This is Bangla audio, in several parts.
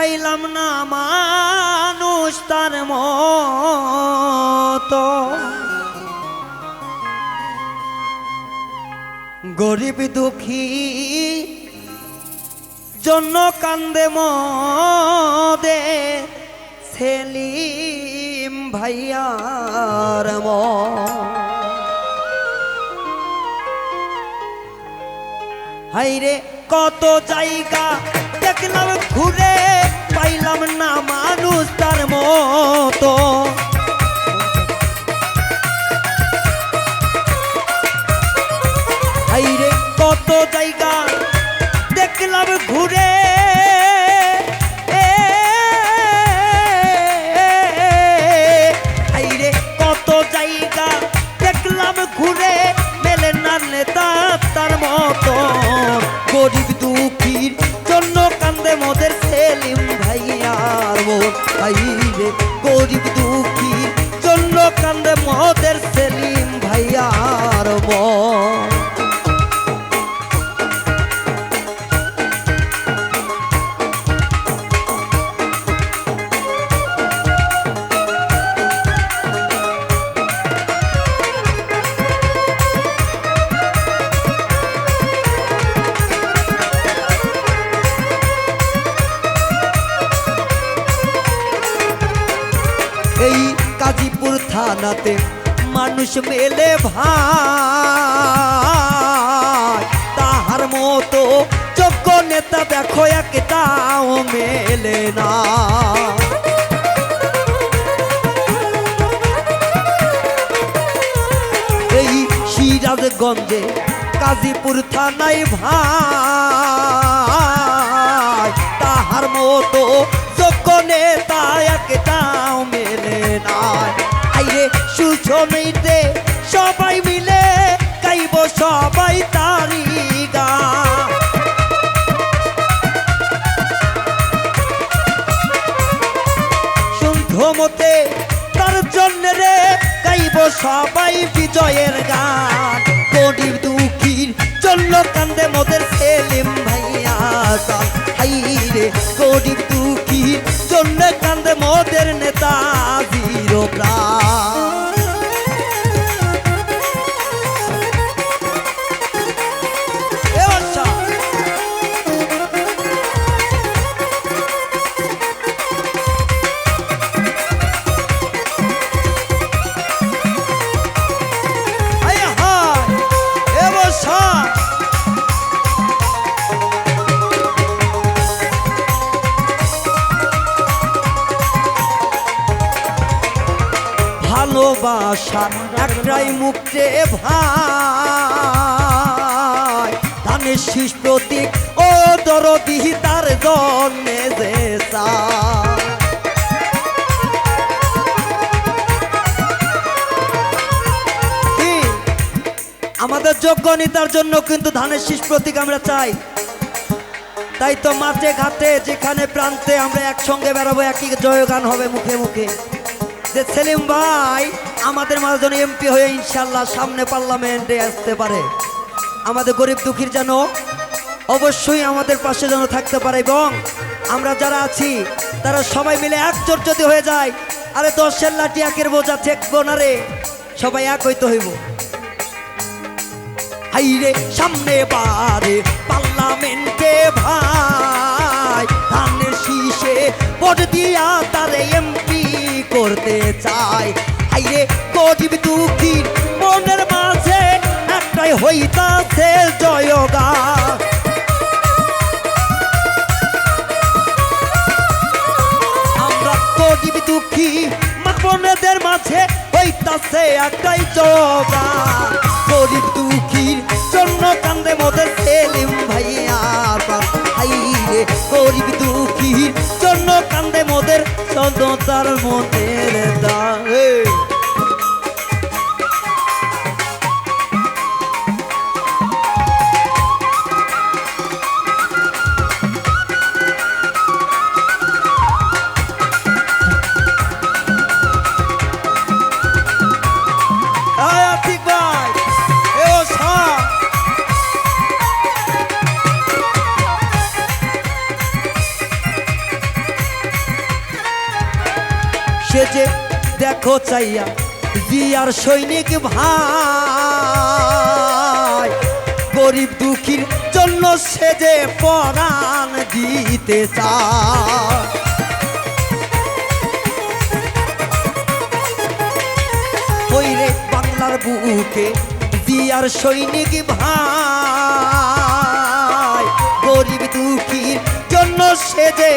পাইলাম না মানুষ তার মতো গরিব দুঃখী জন্য কান্দে মদে সেলিম ভাইয়ার হাইরে কত জায়গা দেখলাম ঘুরে পাইলাম না মানুষ তার মতো হাইরে কত জায়গা দেখলাম ঘুরে হাইরে কত জায়গা দেখলাম ঘুরে মেলে না নেতা তার মতো গরিব দুঃখীর জন্য কান্দে মোদের সেলিম ভাইয়ার মন হাইরে গরিব দুঃখীর জন্য কান্দে মোদের সেলিম ভাইয়ার মন এই গাজীপুর থানাতে মানুষ মেলে ভাই তাহার মতো যোগ্য নেতা দেখো একটাও মেলে না এই সিরাজগঞ্জে গাজীপুর থানায় ভাই তাহার মতো যোগ্য নেতা একটাও মেলে না আইরে সুসমীতে সবাই মিলে গাইব সবাই তারি গান শুদ্ধমতে তার জন্য রে গাইব সবাই বিজয়ের গান গরিব দুঃখীর জন্য কান্দে মোদের সেলিম ভাইয়া হাইরে গরিব দুঃখীর জন্য কান্দে মোদের নেতা জিরো প্রাণ ভালোবাসা একটাই মুক্তে ভাই ধানের শীষ প্রতীক ও দরদি তার জন্যে যে আমাদের যোগ্য নেতার জন্য কিন্তু ধানের শীষ প্রতীক আমরা চাই তাই তো মাঠে ঘাটে যেখানে প্রান্তে আমরা একসঙ্গে বেড়াবো একই জয়গান হবে মুখে মুখে যে সেলিম ভাই আমাদের মাঝে এমপি হয়ে ইনশাল্লাহ সামনে পার্লামেন্টে আসতে পারে আমাদের গরিব দুঃখীর যেন অবশ্যই আমাদের পাশে যেন থাকতে পারে এবং আমরা যারা আছি তারা সবাই মিলে একজোট যদি হয়ে যায় আরে 10 লাঠি একের বোঝা ঠেকবো না রে সবাই এক হইতে হইব হাইরে সামনে বারে পার্লামেন্টে ভাই ধানের শীষে ভোট দিয়া তারে এমপি করতে চাই হাইরে গরিব দুঃখীর মনের মাঝে একটাই হইতাছে জয়গান আমরা গরিব দুঃখী মা বোনেদের মাঝে হইতাছে একটাই জয়গান গরিব দুঃখীর জন্য কান্দে মোদের সেলিম ভাইয়া হাইরে গরিব দুঃখীর জন্য কান্দে মোদের সদতার মনের দাহে সে যে দেখো চাইয়া জিয়ার সৈনিক ভাই, গরিব দুঃখীর জন্য সে যে পরাণ দিতে চায়। ওই রে বাংলার বুকে জিয়ার সৈনিক ভাই, গরিব দুঃখীর জন্য সে যে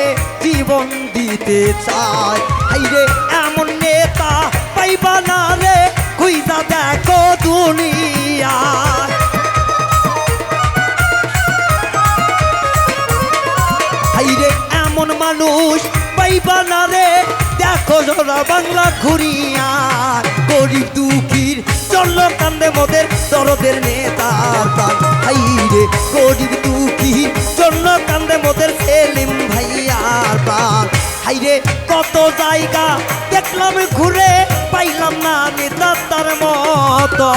জীবন দিতে চায়। হাইরে এমন নেতা পাইবা না রে, খুইজা দেখো দুনিয়া। হাইরে এমন মানুষ পাইবা না রে, দেখো জোড়া বাংলা ঘুরিয়া। গরিব দুঃখীর জন্য কান্দে মোদের দরদের নেতার প্রাণ। হাইরে গরিব দুঃখীর জন্য কান্দে মোদের সেলিম ভাইয়ার প্রাণ। হাইরে কত জায়গা দেখলাম ঘুরে, পাইলাম না নেতা তার মতো।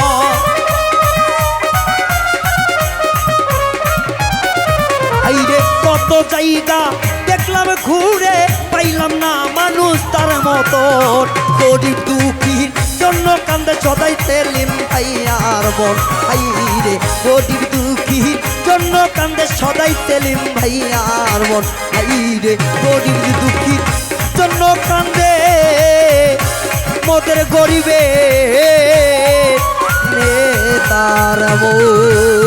হাইরে কত জায়গা দেখলাম ঘুরে, পাইলাম না মানুষ তার মতো। গরিব দুঃখীর জন্য কান্দে সদাই সেলিম ভাইয়ার মন। হাইরে গরিব দুঃখীর জন্য কান্দে সদাই সেলিম ভাইয়ার মন। হাইরে গরিব দুঃখীর জন্য কান্দে মোদের গরিবে নেতার মন।